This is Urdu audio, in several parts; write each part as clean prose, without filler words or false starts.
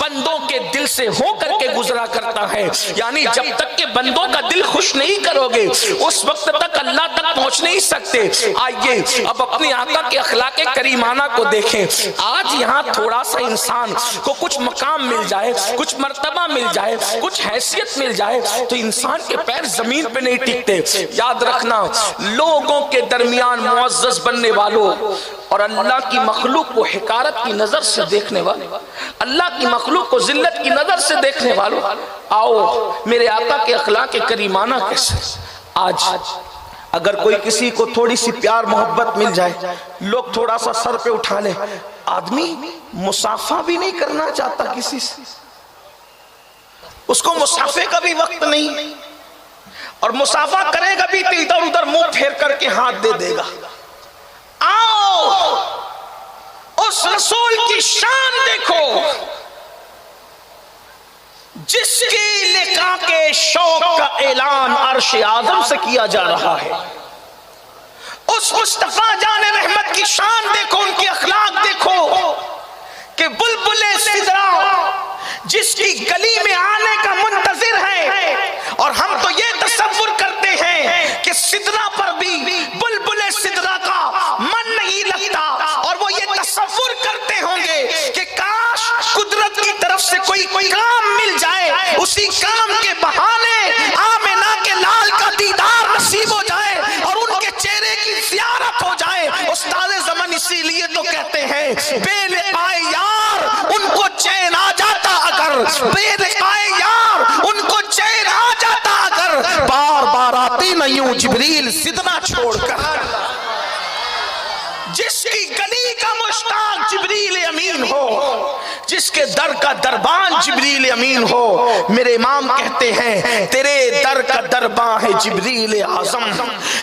بندوں کے دل سے ہو کر کے گزرا کرتا ہے. یعنی جب تک کہ بندوں کا دل خوش نہیں کرو گے اس وقت تک اللہ تک پہنچ نہیں سکتے. آئیے اب اپنے آقا کے اخلاق کریمانہ کو دیکھیں. آج یہاں تھوڑا سا انسان کو کچھ مقام مل جائے, کچھ مرتبہ مل جائے, کچھ حیثیت مل جائے تو انسان کے پیر زمین پہ نہیں ٹکتے. یاد رکھنا, لوگوں کے درمیان معزز بننے والوں اور اللہ کی مخلوق کو حقارت کی نظر سے دیکھنے والوں, اللہ کی مخلوق کو ذلت کی نظر سے دیکھنے والوں, آؤ میرے آقا کے اخلاق کریمانہ کیسے. آج اگر کوئی کسی کو تھوڑی سی پیار محبت مل جائے, لوگ تھوڑا سا سر پہ اٹھا لیں, آدمی مصافحہ بھی نہیں کرنا چاہتا کسی سے, اس کو مصافحے کا بھی وقت نہیں, اور مصافحہ کرے گا بھی تو ادھر ادھر منہ پھیر کر کے ہاتھ دے دے گا. آؤ اس رسول کی شان دیکھو جس کی لقاء کے شوق کا اعلان عرش اعظم سے کیا جا رہا ہے. اس مصطفیٰ جان رحمت کی شان دیکھو, ان کے اخلاق دیکھو کہ بلبل سدرا جس کی گلی میں آنے کا منتظر ہے, اور ہم تو یہ تصور کرتے ہیں کہ سدرا پر بھی بلبل سدرا کا من نہیں لگتا, اور وہ یہ تصور کرتے ہوں گے کہ کاش قدرت کی طرف سے کوئی کام مل جائے, اسی کام کے بہانے آمنہ کے لال کا دیدار نصیب ہو جائے اور ان کے چہرے کی زیارت ہو جائے. استاد زمان اسی لیے تو کہتے ہیں بے لقائے یار ان کو چین آ جاتا, اگر بے لقائے یار ان کو چین آ جاتا, اگر بار بار آتی نہ یوں جبریل سدنا چھوڑ کر. جس کی گلی کا مشتاق جبریل امین ہو, جس کے در کا دربان جبریل امین ہو, میرے امام کہتے ہیں تیرے در کا دربان ہے جبریل اعظم,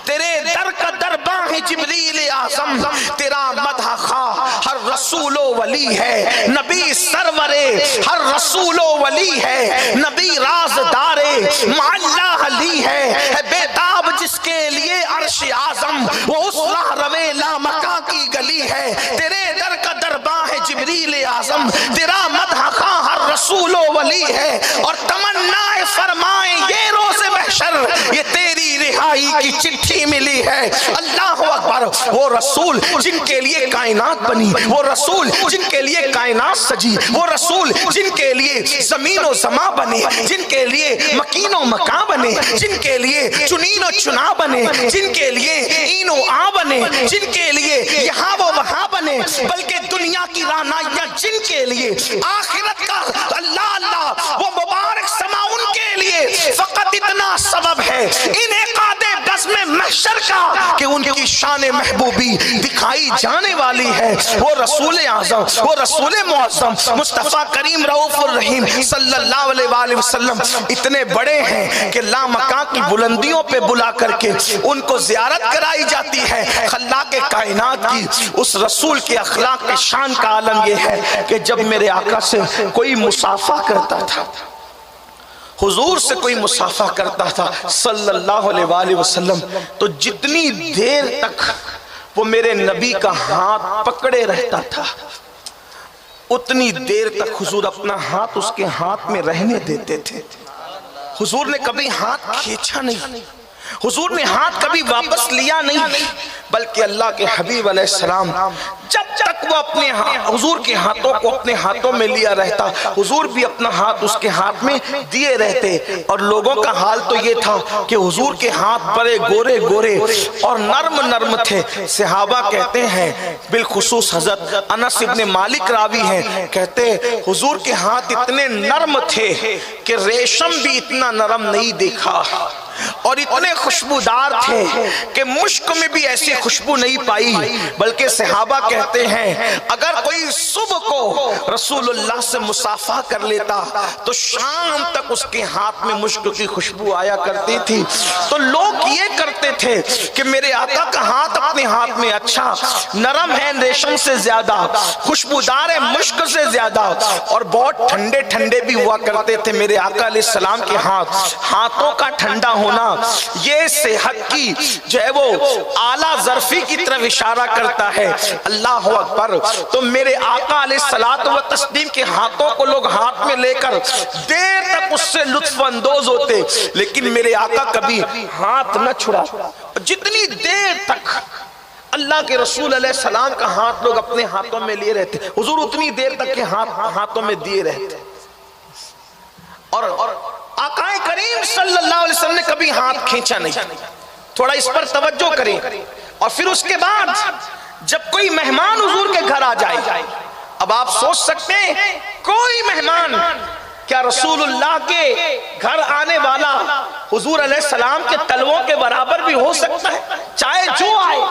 تیرے در کا دربان ہے جبریل اعظم, تیرا مدح خواہ ہر رسول و ولی ہے, نبی سرورے ہر رسول و ولی ہے, نبی رازدارے معلّہ علی ہے, بیتاب جس کے لیے عرش اعظم وہ اس راہ روے لامکان کی گلی ہے. تیرے در کا درباں ہے جبریل اعظم, تیرا مدح خواہ ہر رسول و ولی ہے, اور تمنا فرمائے یہ روز محشر یہ تیری رہائی کی چٹھی ملی ہے. اللہ اکبر, وہ رسول جن کے لیے کائنات بنی, وہ رسول جن کے لیے کائنات سجی, وہ رسول جن کے لیے زمین و زماں بنے, جن کے لیے مکین و مکاں بنے, جن کے لیے چنین و چنا بنے, جن کے لیے این و آ بنے, جن کے لیے یہاں وہ وہاں بنے, بلکہ دنیا کی رانائیاں جن کے لیے, آخرت کا اللہ اللہ وہ مبارک سما ان کے لیے, فقط اتنا سبب ہے انعقاد بزم محشر کا کہ ان کی شان محبوبی دکھائی جانے والی ہے. وہ رسول اعظم, وہ رسول معظم مصطفیٰ کریم رؤوف الرحیم صلی اللہ علیہ وآلہ وسلم اتنے بڑے ہیں کہ لامکان کی بلندیوں پہ بلا کر کے ان کو زیارت کرائی جاتی ہے. خلاق کائنات کی اس رسول کے اخلاق کے شان کا عالم یہ ہے کہ جب میرے آقا سے کوئی مصافحہ کرتا تھا, حضور سے کوئی مصافحہ کرتا تھا صلی اللہ علیہ وآلہ وسلم, تو جتنی دیر تک وہ میرے نبی کا ہاتھ پکڑے رہتا تھا اتنی دیر تک حضور اپنا ہاتھ اس کے ہاتھ میں رہنے دیتے تھے. حضور نے کبھی ہاتھ کھینچا نہیں, حضور نے ہاتھ کبھی واپس لیا نہیں, بلکہ اللہ کے حبیب علیہ السلام جب تک وہ اپنے حضور کے ہاتھوں کو اپنے ہاتھوں میں لیا رہتا, حضور بھی اپنا ہاتھ اس کے ہاتھ میں دیے رہتے. اور لوگوں کا حال تو یہ تھا کہ حضور کے ہاتھ بڑے گورے گورے اور نرم نرم تھے. صحابہ کہتے ہیں, بالخصوص حضرت انس ابن مالک راوی ہیں, کہتے حضور کے ہاتھ اتنے نرم تھے کہ ریشم بھی اتنا نرم نہیں دیکھا, اور اتنے خوشبودار تھے کہ مشک میں بھی ایسی خوشبو نہیں پائی. بلکہ صحابہ کہتے ہیں اگر کوئی صبح کو رسول اللہ سے مصافحہ کر لیتا تو شام تک اس کے ہاتھ میں مشک کی خوشبو آیا کرتی تھی. تو لوگ یہ کرتے تھے کہ میرے آقا کا ہاتھ اپنے ہاتھ میں اچھا نرم ہے, ریشم سے زیادہ خوشبودار ہے مشک سے زیادہ, اور بہت ٹھنڈے ٹھنڈے بھی ہوا کرتے تھے میرے آقا علیہ السلام کے ہاتھ. ہاتھوں کا ٹھنڈا ہونا کرنا یہ صحت کی جو ہے وہ اعلیٰ ظرفی کی طرف اشارہ کرتا ہے۔ اللہ اکبر۔ تو میرے آقا علیہ الصلوۃ والتسلیم کے ہاتھوں کو لوگ ہاتھ میں لے کر دیر تک اس سے لطف اندوز ہوتے، لیکن میرے آقا کبھی ہاتھ نہ چھڑا۔ جتنی دیر تک اللہ کے رسول علیہ السلام کا ہاتھ لوگ اپنے ہاتھوں میں لیے رہتے، حضور اتنی دیر تک کے ہاتھوں میں دیے رہتے۔ اور آقا کریم صلی اللہ علیہ وسلم نے کبھی ہاتھ کھینچا نہیں۔ تھوڑا اس پر توجہ کریں۔ اور پھر اس کے بعد جب کوئی مہمان حضور کے گھر آ جائے، اب آپ سوچ سکتے ہیں کوئی مہمان، کیا رسول اللہ کے گھر آنے والا حضور علیہ السلام کے تلووں کے برابر بھی ہو سکتا ہے؟ چاہے جو آئے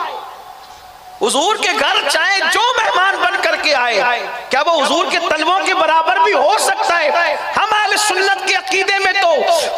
حضور کے گھر، چاہے جو مہمان بن کر کے آئے، کیا وہ حضور کے تلووں کے برابر بھی ہو سکتا ہے؟ ہم اہل سنت کے عقیدے میں تو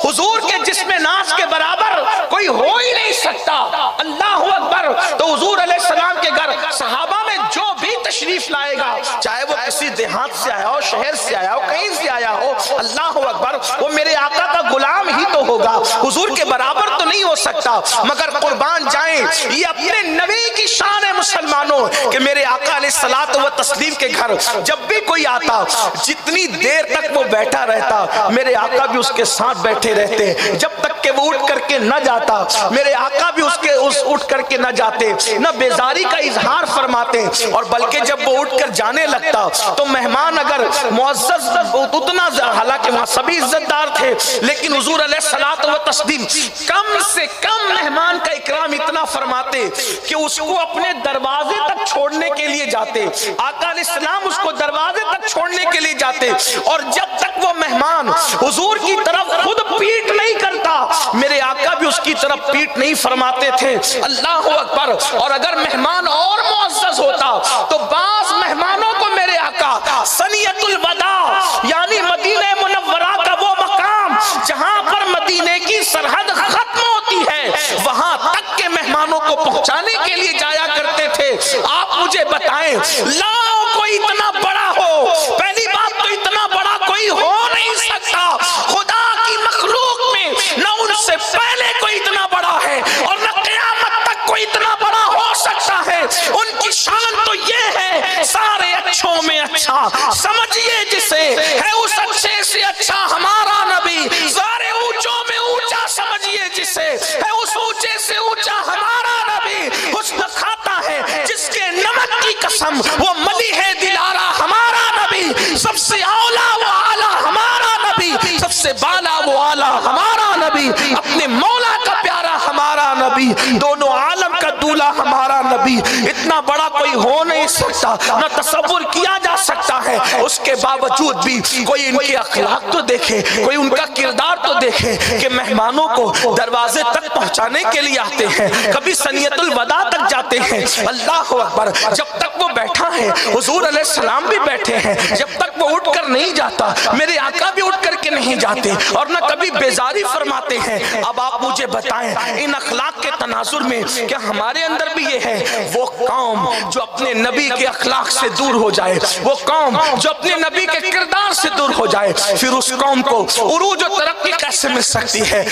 حضور کے جسم ناز کے برابر کوئی ہو ہی نہیں سکتا۔ اللہ اکبر۔ تو حضور علیہ السلام کے گھر صحابہ میں جو بھی تشریف لائے گا، چاہے وہ کسی دیہات سے آیا ہو، شہر سے آیا ہو، کہیں سے آیا ہو، اللہ اکبر، وہ میرے آقا کا غلام ہی تو ہوگا، حضور کے برابر تو نہیں ہو سکتا۔ مگر قربان جائیں، یہ اپنے نبی کی شان ہے مسلمانوں کہ میرے آقا علیہ الصلوۃ والتسلیم کے گھر جب بھی کوئی آتا، جتنی دیر تک وہ بیٹھا رہتا، میرے آقا بھی اس کے ساتھ بیٹھے رہتے، جب تک کہ وہ اٹھ کر کے نہ جاتا، میرے آقا بھی اٹھ کر کے نہ جاتے، نہ بیزاری کا اظہار فرماتے، اور بلکہ جب وہ اٹھ کر جانے لگتا تو مہمان اگر معزز اتنا، حالانکہ وہاں سبھی عزت دار تھے، لیکن حضور علیہ الصلوۃ والتسلیم کم سے کم مہمان کا اکرام اتنا فرماتے کہ اس کو اپنے دروازے تک چھوڑنے کے لیے جاتے۔ آقا علیہ السلام اس کو دروازے تک چھوڑنے کے لیے جاتے، اور جب تک وہ مہمان حضور کی طرف خود پیٹ نہیں کرتا، میرے آقا بھی اس کی طرف پیٹ نہیں فرماتے تھے۔ اللہ اکبر۔ اور اگر مہمان اور معزز ہوتا تو بعض مہمانوں کو میرے آقا سنیت الوداع، یعنی مدینہ منورہ کا وہ مقام جہاں پر مدینے کی سرحد ختم ہوتی ہے، وہاں تک کے مہمانوں کو پہنچانے کے لیے جایا کرتے تھے۔ آپ مجھے بتائیں، لاؤ کوئی اتنا بڑا ہو، پہلی بات تو اتنا بڑا کوئی ہو نہیں سکتا، خدا کی مخلوق میں نہ ان سے پہلے کوئی اتنا بڑا ہے اور نہ قیامت تک کوئی اتنا بڑا ہو سکتا ہے۔ ان کی شان تو یہ ہے، سارے اچھوں میں اچھا سمجھیے جسے، ہے اس اچھے سے اچھا ہمارا نبی، سارے اونچوں میں اونچا سمجھیے جسے، ہے اس اونچے سے اونچا ہمارا نبی، حسن کھاتا ہے جس کے نمک کی قسم، وہ ملی ہے دلارا ہمارا نبی، سب سے اولا و اعلیٰ ہمارا نبی، سب سے بالا و اعلیٰ ہمارا نبی، اپنے مولا کا پیارا ہمارا نبی، دونوں عالم کا دولہ ہمارا نبی۔ اتنا بڑا کوئی ہو نہیں سکتا، نہ تصور کیا جا سکتا ہے۔ اس کے باوجود بھی کوئی ان کے اخلاق تو دیکھے، کوئی ان کا کردار تو دیکھے کہ مہمانوں کو دروازے تک پہنچانے کے لیے آتے ہیں، کبھی سنیت الوداع تک جاتے ہیں۔ اللہ اکبر۔ جب تک وہ بیٹھا ہے، حضور علیہ السلام بھی بیٹھے ہیں، جب تک وہ اٹھ کر نہیں جاتا، میرے آقا بھی اٹھ کر کے نہیں جاتے، اور نہ کبھی بیزاری فرماتے ہیں۔ اب آپ مجھے بتائیں، ان اخلاق کے تناظر میں کیا ہمارے اندر بھی یہ ہے؟ وہ قوم جو اپنے نبی کے اخلاق سے دور ہو جائے، وہ قوم جو اپنے نبی کے کردار سے دور ہو جائے، پھر اس قوم کو عروج و ترقی کیسے مل سکتی ہے؟